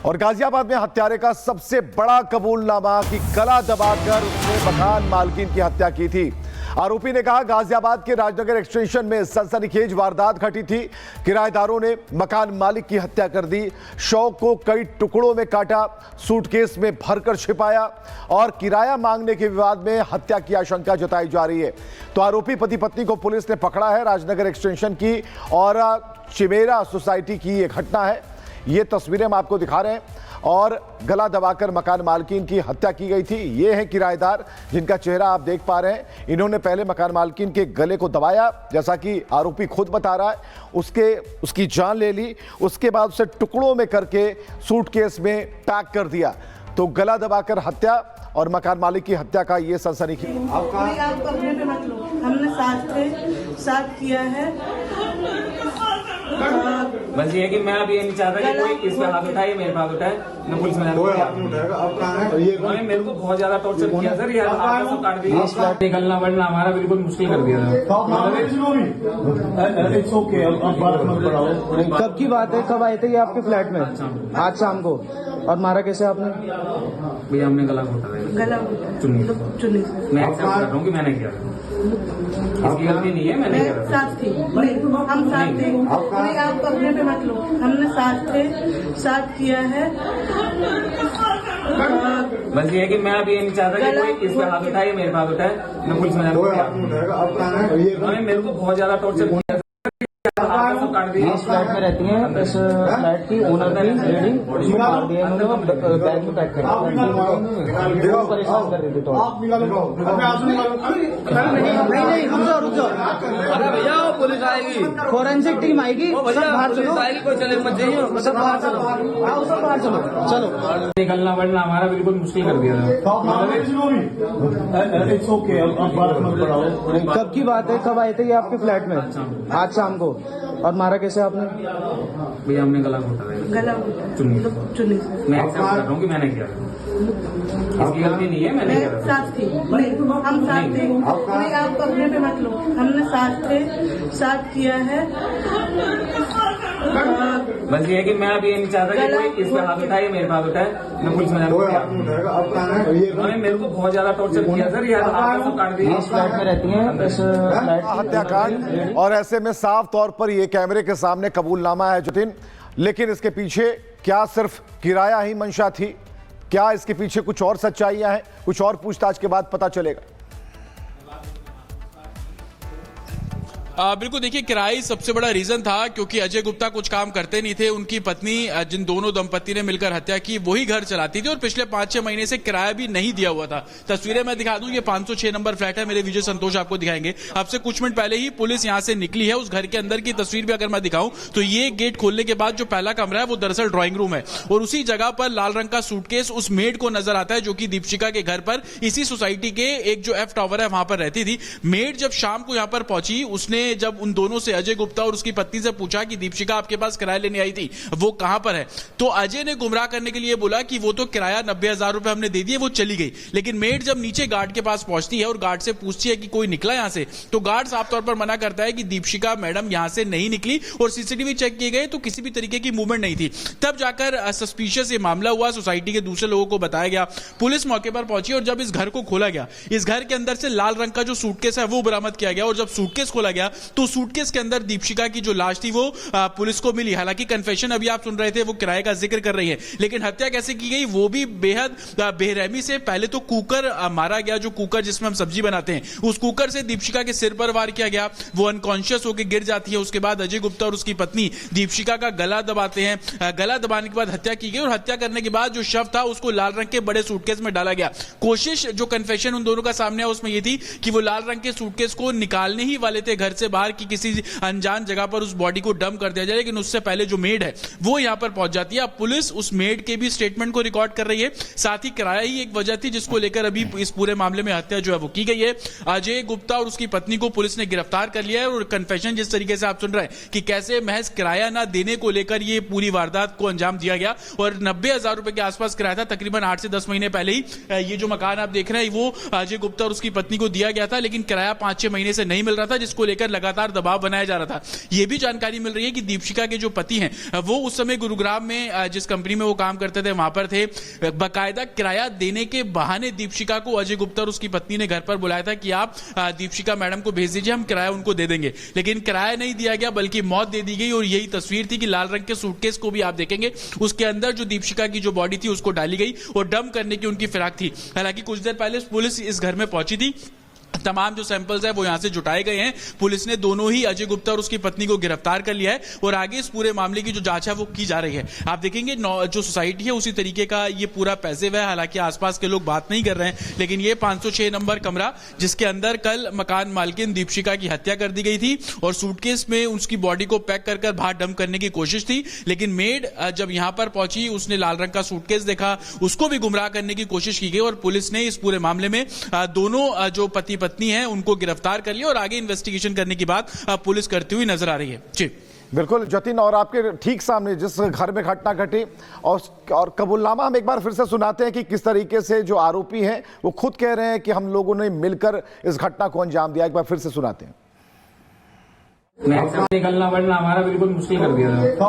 और गाजियाबाद में हत्यारे का सबसे बड़ा कबूलनामा कि गला दबाकर उसने मकान मालकिन की हत्या की थी। आरोपी ने कहा गाजियाबाद के राजनगर एक्सटेंशन में सनसनीखेज वारदात घटी थी। किराएदारों ने मकान मालिक की हत्या कर दी, शव को कई टुकड़ों में काटा, सूटकेस में भरकर छिपाया और किराया मांगने के विवाद में हत्या की आशंका जताई जा रही है। तो आरोपी पति पत्नी को पुलिस ने पकड़ा है। राजनगर एक्सटेंशन की और चिमेरा सोसाइटी की यह घटना है। ये तस्वीरें हम आपको दिखा रहे हैं और गला दबाकर मकान मालकिन की हत्या की गई थी। ये है किराएदार जिनका चेहरा आप देख पा रहे हैं। इन्होंने पहले मकान मालकिन के गले को दबाया, जैसा कि आरोपी खुद बता रहा है, उसकी जान ले ली, उसके बाद उसे टुकड़ों में करके सूटकेस में पैक कर दिया। तो गला दबाकर हत्या और मकान मालिक की हत्या का ये सनसनीखेज। आप अपने पे मत लो, हमने साथ किया है। बस ये है कि मैं अभी ये नहीं चाहता कि कोई इस पे हाथ उठाए, मेरे पे हाथ उठाए, मैं पुलिस में उन्होंने मेरे को बहुत ज्यादा टॉर्चर किया सर। यार हाथ सब काट दिया, निकलना वरना हमारा बिल्कुल मुश्किल कर दिया था। कब की बात है, कब आए थे ये आपके फ्लैट में? आज शाम को। और मारा कैसे आपने? भैया हमने गला घोटा गला चुन्नी मैं एक्सेप्ट कर रहा हूँ कि मैंने किया, इसकी गलती नहीं है, मैंने किया। साथ थी, हम साथ थे। आप अपने पे मत लो, हमने साथ किया है। बस ये है कि मैं अभी ये नहीं चाहता कि कोई इस पे हाथ उठाए, मेरे पे हाथ उठाए, मैं पुलिस में उन्होंने मेरे को बहुत ज्यादा टॉर्चर किया। इस फ्लैट में रहती हैं, इस फ्लैट की ओनर की लेडी, उसको मार दिया इन्होंने, बैग में पैक कर दिया, परेशान कर रही थी। तो नहीं रुक जाओ, अरे भैया पुलिस आएगी, फोरेंसिक टीम आएगी, सब बाहर चलो, कोई चले मत जाइए, सब बाहर चलो, आओ सब बाहर चलो। निकलना वरना हमारा बिल्कुल मुश्किल कर दिया था। कब की बात है, कब आए थे ये आपके फ्लैट में? आज शाम को। और मारा कैसे आपने? भैया हमने गला घोटा चुन्नी मैं एक्सेप्ट कर रहा हूँ कि मैंने किया, इसकी गलती नहीं है, मैंने किया। साथ थी, हम साथ थे। आप अपने पे मत लो, हमने साथ किया है। बस ये है कि मैं अभी ये नहीं चाहता कि कोई इस पे हाथ उठाए, मेरे पे हाथ उठाए, मैं पुलिस में उन्होंने मेरे को बहुत ज्यादा टॉर्चर किया सर। यार हाथ सब काट दिया। इस फ्लैट में रहती हैं, इस फ्लैट हत्याकांड और ऐसे में साफ तौर पर ये कैमरे के सामने कबूलनामा है जतिन, लेकिन इसके पीछे क्या सिर्फ किराया ही मंशा थी? क्या इसके पीछे कुछ और सच्चाइयां हैं? कुछ और पूछताछ के बाद पता चलेगा। बिल्कुल, देखिए किराया सबसे बड़ा रीजन था, क्योंकि अजय गुप्ता कुछ काम करते नहीं थे। उनकी पत्नी, जिन दोनों दंपति ने मिलकर हत्या की, वही घर चलाती थी और पिछले 5-6 महीने से किराया भी नहीं दिया हुआ था। तस्वीरें मैं दिखा दूं, ये 506 नंबर फ्लैट है, मेरे विजय संतोष आपको दिखाएंगे। अब से कुछ मिनट पहले ही पुलिस यहां से निकली है। उस घर के अंदर की तस्वीर भी अगर मैं दिखाऊं तो ये गेट खोलने के बाद जो पहला कमरा है वो दरअसल ड्राइंग रूम है और उसी जगह पर लाल रंग का सूटकेस उस मेड को नजर आता है, जो कि दीपशिका के घर पर इसी सोसाइटी के एक जो एफ टावर है वहां पर रहती थी। मेड जब शाम को यहां पर पहुंची, उसने जब उन दोनों से, अजय गुप्ता और उसकी पत्नी से पूछा कि दीपशिका आपके पास किराया लेने आई थी, वो कहां पर है, तो अजय ने गुमराह करने के लिए बोला कि वो तो किराया 90,000 रुपए हमने दे दिए, वो चली गई। लेकिन मेड जब नीचे गार्ड के पास पहुंचती है और गार्ड से पूछती है कि कोई निकला यहां से, तो गार्ड साफ तौर पर मना करता है कि दीपशिका मैडम यहां से नहीं निकली और सीसीटीवी चेक किए गए तो किसी भी तरीके की मूवमेंट नहीं थी। तब जाकर सस्पिशियस ये मामला हुआ, सोसाइटी के दूसरे लोगों को बताया गया, पुलिस मौके पर पहुंची और जब इस घर को खोला गया, इस घर के अंदर से लाल रंग का जो सूटकेस है वो बरामद किया गया और जब सूटकेस खोला गया तो सूटकेस के अंदर दीपशिका की जो लाश थी वो पुलिस को मिली। हालांकि कन्फेशन अभी आप सुन रहे थे, वो किराए का जिक्र कर रही है, लेकिन हत्या कैसे की गई वो भी बेहद बेरहमी से। पहले तो कुकर मारा गया, जो कुकर जिसमें हम सब्जी बनाते हैं, उस कुकर से दीपशिका के सिर पर वार किया गया, वो अनकॉन्शियस होकर गिर जाती है। उसके बाद अजय गुप्ता और उसकी पत्नी दीपशिका का गला दबाते हैं। गला दबाने के बाद हत्या की गई और हत्या करने के बाद जो शव था उसको लाल रंग के बड़े सूटकेस में डाला गया। कोशिश जो कन्फेशन उन दोनों का सामने है उसमें यह थी कि वो लाल रंग के सूटकेस को निकालने ही वाले थे घर से बाहर, की किसी अनजान जगह पर उस बॉडी को डंप कर दिया जाए, लेकिन उससे पहले जो मेड है वो यहां पर पहुंच जाती है। अब पुलिस उस मेड के भी स्टेटमेंट को रिकॉर्ड कर रही है, साथ ही किराया ही एक वजह थी जिसको लेकर अभी इस पूरे मामले में हत्या जो है वो की गई है। अजय गुप्ता और उसकी पत्नी को पुलिस ने गिरफ्तार कर लिया है और कन्फेशन जिस तरीके से आप सुन रहे हैं कि कैसे महज किराया ना देने को लेकर ये पूरी वारदात को अंजाम दिया गया और 90,000 रुपए के आसपास किराया था। तकरीबन 8 से 10 महीने पहले ही ये जो मकान आप देख रहे हैं वो अजय गुप्ता और उसकी पत्नी को दिया गया था, लेकिन किराया 5-6 महीने से नहीं मिल रहा था, जिसको लेकर लगातार दबाव बनाया जा रहा था। यह भी जानकारी मिल रही है कि दीपशिका के जो पति हैं वो उस समय गुरुग्राम में जिस कंपनी में वो काम करते थे वहां पर थे। बाकायदा किराया देने के बहाने दीपशिका को अजय गुप्ता और उसकी पत्नी ने घर पर बुलाया था कि आप दीपशिका मैडम को भेज दीजिए, हम किराया उनको दे देंगे। लेकिन किराया नहीं दिया गया बल्कि मौत दे दी गई। और यही तस्वीर थी कि लाल रंग के सूटकेस को भी आप देखेंगे, उसके अंदर जो दीपशिका की जो बॉडी थी उसको डाली गई और डंप करने की उनकी फिराक थी। हालांकि कुछ देर पहले पुलिस इस घर में पहुंची थी, तमाम जो सैंपल्स है वो यहां से जुटाए गए हैं। पुलिस ने दोनों ही अजय गुप्ता और उसकी पत्नी को गिरफ्तार कर लिया है और आगे इस पूरे मामले की जो जांच है वो की जा रही है। आप देखेंगे जो सोसाइटी है उसी तरीके का ये पूरा पैसिव है। हालांकि आसपास के लोग बात नहीं कर रहे हैं, लेकिन ये 506 नंबर कमरा जिसके अंदर कल मकान मालकिन दीपशिका की हत्या कर दी गई थी और सूटकेस में उसकी बॉडी को पैक कर बाहर डंप करने की कोशिश थी। लेकिन मेड जब यहां पर पहुंची उसने लाल रंग का सूटकेस देखा, उसको भी गुमराह करने की कोशिश की गई और पुलिस ने इस पूरे मामले में दोनों जो पति पत्नी है उनको गिरफ्तार कर लिया और आगे इन्वेस्टिगेशन करने की बात पुलिस करती हुई नजर आ रही है। जी बिल्कुल जतिन, और आपके ठीक सामने जिस घर में घटना घटी और कबूलनामा हम एक बार फिर से सुनाते हैं कि किस तरीके से जो आरोपी हैं वो खुद कह रहे हैं कि हम लोगों ने मिलकर इस घटना को अंजाम दिया। एक बार फिर से सुनाते हैं। निकलना बढ़ना हमारा बिल्कुल मुश्किल कर दिया था।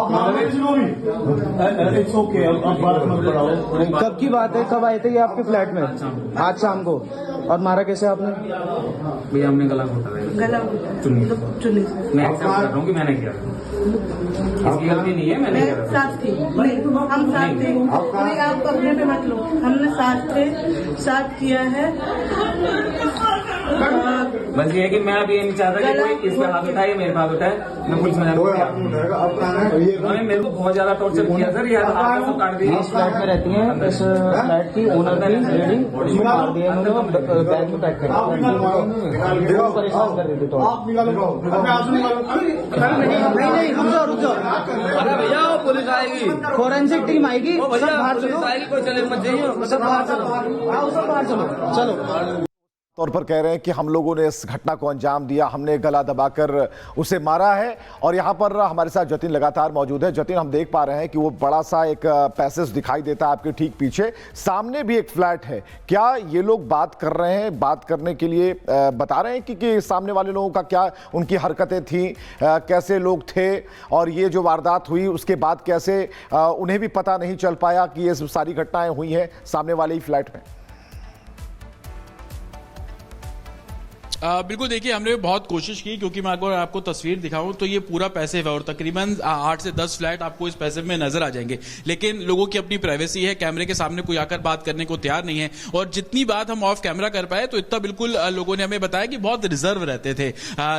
कब की बात है, कब आए थे ये आपके फ्लैट में? आज शाम को। और मारा कैसे आपने? भैया हमने गला घोटा था, गला चुन्नी मैं एक्सेप्ट कर रहा हूँ कि मैंने किया, इसकी गलती नहीं है, मैंने किया। साथ थी, हम साथ थे, कोई आप अपने पे मत लो, हमने साथ थे, साथ किया है। बस ये है कि मैं अभी ये नहीं चाहता कि कोई इस पे हाथ उठाए मेरे हाथ उठाए, मैं पुलिस में मेरे को बहुत ज्यादा टॉर्चर किया सर। यार आपको काट दिया। इस फ्लैट में रहती हैं, इस फ्लैट की ओनर थी लेडी, उसको मार दिया उन्होंने, बैग में पैक कर दिया, परेशान कर रही थी। तो नहीं रुक जाओ। अरे भैया पुलिस आएगी, फोरेंसिक टीम आएगी, बाहर चलो, आएगी, कोई चले मत जाइए, सब बाहर चलो। तौर पर कह रहे हैं कि हम लोगों ने इस घटना को अंजाम दिया, हमने गला दबाकर उसे मारा है। और यहाँ पर हमारे साथ जतिन लगातार मौजूद है। जतिन, हम देख पा रहे हैं कि वो बड़ा सा एक पैसेज दिखाई देता है आपके ठीक पीछे, सामने भी एक फ्लैट है। क्या ये लोग बात कर रहे हैं, बात करने के लिए बता रहे हैं कि सामने वाले लोगों का क्या उनकी हरकतें थी, कैसे लोग थे, और ये जो वारदात हुई उसके बाद कैसे उन्हें भी पता नहीं चल पाया कि ये सारी घटनाएं हुई हैं सामने वाले ही फ्लैट में? बिल्कुल, देखिए हमने बहुत कोशिश की, क्योंकि मैं अगर आपको तस्वीर दिखाऊं तो ये पूरा पैसिव है और तकरीबन 8 से 10 फ्लैट आपको इस पैसिव में नजर आ जाएंगे। लेकिन लोगों की अपनी प्राइवेसी है, कैमरे के सामने कोई आकर बात करने को तैयार नहीं है। और जितनी बात हम ऑफ कैमरा कर पाए तो इतना बिल्कुल लोगों ने हमें बताया कि बहुत रिजर्व रहते थे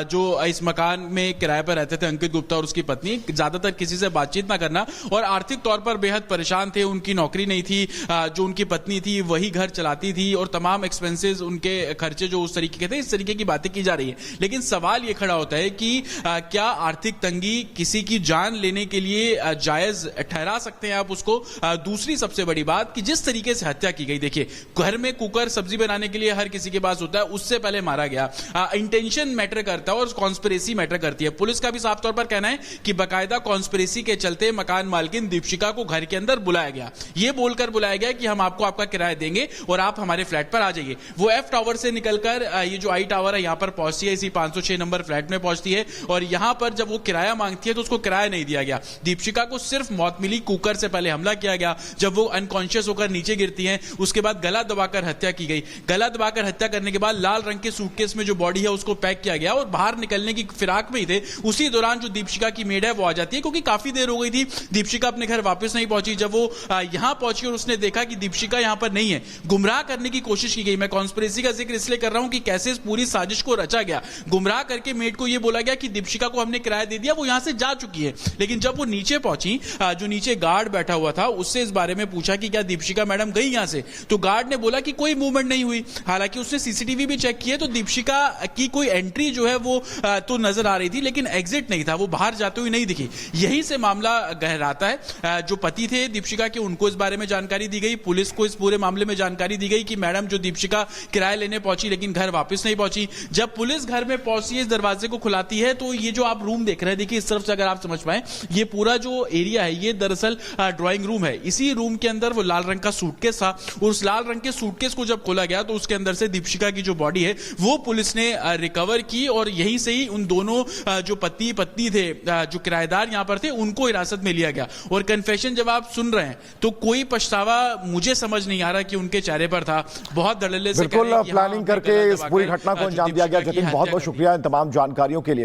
जो इस मकान में किराए पर रहते थे, अंकित गुप्ता और उसकी पत्नी। ज्यादातर किसी से बातचीत ना करना और आर्थिक तौर पर बेहद परेशान थे। उनकी नौकरी नहीं थी, जो उनकी पत्नी थी वही घर चलाती थी और तमाम एक्सपेंसेस उनके खर्चे जो उस तरीके के थे, इस तरीके की बातें की जा रही है। लेकिन सवाल यह खड़ा होता है कि क्या आर्थिक तंगी किसी की जान लेने के लिए जायज ठहरा सकते हैं आप उसको? दूसरी सबसे बड़ी बात कि जिस तरीके से हत्या की गई, देखिए घर में कुकर सब्जी बनाने के लिए हर किसी के पास होता है, उससे पहले मारा गया। इंटेंशन मैटर करता है और कॉन्स्पिरेसी मैटर करती है। पुलिस का भी साफ तौर पर कहना है कि बाकायदा कॉन्स्पिरेसी के चलते मकान मालकिन दीपशिका को घर के अंदर बुलाया गया। यह बोलकर बुलाया गया कि हम आपको आपका किराया देंगे और आप हमारे फ्लैट पर आ जाइए। वो एफ टावर से निकलकर ये जो आई टावर है यहां पर पहुंचती है, इसी 506 नंबर फ्लैट में पहुंचती है और यहां पर जब वो किराया मांगती है तो उसको किराया नहीं दिया गया। दीपशिका को सिर्फ मौत मिली, कुकर से पहले हमला किया गया। जब वो अनकॉन्शियस होकर नीचे गिरती हैं उसके बाद गला दबाकर हत्या की गई। गला दबाकर हत्या करने के बाद लाल रंग के सूटकेस में जो बॉडी है उसको पैक किया गया और बाहर निकलने की फिराक में ही थे। उसी दौरान जो दीपशिका की मेड है वो आ जाती है, क्योंकि काफी देर हो गई थी, दीपशिका अपने घर वापस नहीं पहुंची। जब वो यहां पहुंची और उसने देखा कि दीपशिका यहां पर नहीं है, गुमराह करने की कोशिश की गई। मैं कॉन्स्पिरेसी का जिक्र इसलिए कर रहा हूं कि कैसे इस पूरी साजिश को रचा गया। गुमराह करके मेड को यह बोला गया कि दीपशिका को हमने किराया दे दिया, वो यहां से जा चुकी है। लेकिन जब वो नीचे पहुंची, जो नीचे गार्ड बैठा हुआ था उससे इस बारे में पूछा कि क्या दीपशिका मैडम गई यहां से, तो गार्ड ने बोला कि कोई मूवमेंट नहीं हुई। हालांकि उसने सीसीटीवी भी चेक किए तो दीपशिका की कोई एंट्री जो है वो तो नजर आ रही थी, लेकिन एग्जिट नहीं था, वो बाहर जाते हुए नहीं दिखी। यही से मामला गहराता है। जो पति थे दीपशिका के, उनको इस बारे में जानकारी दी गई, पुलिस को इस पूरे मामले में जानकारी दी गई कि मैडम जो दीपशिका किराया लेने पहुंची लेकिन घर वापस नहीं पहुंची। पहुंची। जब पुलिस घर में पहुंची है, इस दरवाजे को खुलाती है, तो ये जो आप रूम देख रहे हैं, देखिए इस तरफ से अगर आप समझ पाए, ये पूरा जो एरिया है ये दरअसल ड्राइंग रूम है। इसी रूम के अंदर वो लाल रंग का सूटकेस था। उस लाल रंग के सूटकेस को जब खोला गया तो उसके अंदर से दीपशिखा की जो बॉडी है वो पुलिस ने रिकवर की और यहीं से ही उन दोनों जो पति पत्नी थे, जो किराएदार यहां पर थे, उनको हिरासत में लिया गया। और कन्फेशन जब आप सुन रहे हैं तो कोई पछतावा मुझे समझ नहीं आ रहा कि उनके चेहरे पर था। बहुत धड़ल्ले से बिल्कुल प्लानिंग करके इस पूरी घटना को अंजाम दिया गया। जतिन, बहुत बहुत शुक्रिया इन तमाम जानकारियों के लिए।